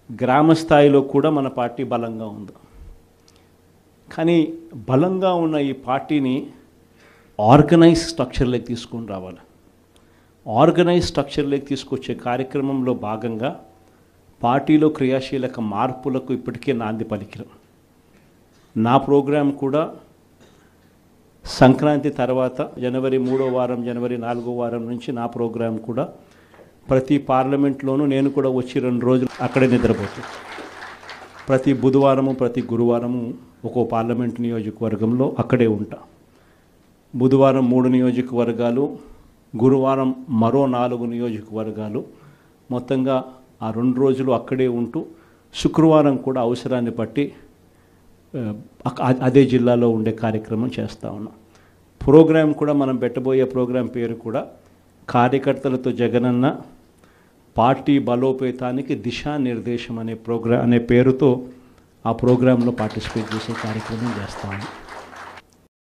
గ్రామ స్థాయిలో కూడా మన పార్టీ బలంగా ఉంది. కానీ బలంగా ఉన్న ఈ పార్టీని ఆర్గనైజ్ స్ట్రక్చర్లోకి తీసుకొని రావాలి. ఆర్గనైజ్ స్ట్రక్చర్లోకి తీసుకొచ్చే కార్యక్రమంలో భాగంగా పార్టీలో క్రియాశీలక మార్పులకు ఇప్పటికే నాంది పలికినాం. నా ప్రోగ్రాం కూడా సంక్రాంతి తర్వాత జనవరి 3వ వారం, జనవరి 4వ వారం నుంచి నా ప్రోగ్రాం కూడా ప్రతి పార్లమెంట్లోనూ నేను కూడా వచ్చి 2 రోజులు అక్కడే నిద్రపోతాను. ప్రతి బుధవారము, ప్రతి గురువారము ఒక్కో పార్లమెంట్ నియోజకవర్గంలో అక్కడే ఉంటా. బుధవారం 3 నియోజకవర్గాలు, గురువారం మరో 4 నియోజకవర్గాలు, మొత్తంగా ఆ 2 రోజులు అక్కడే ఉంటూ శుక్రవారం కూడా అవసరాన్ని బట్టి అదే జిల్లాలో ఉండే కార్యక్రమం చేస్తూ ఉన్నాం. ప్రోగ్రాం కూడా మనం పెట్టబోయే ప్రోగ్రాం పేరు కూడా కార్యకర్తలతో జగనన్న పార్టీ బలోపేతానికి దిశానిర్దేశం అనే పేరుతో ఆ ప్రోగ్రాంలో పార్టిసిపేట్ చేసే కార్యక్రమం చేస్తాము.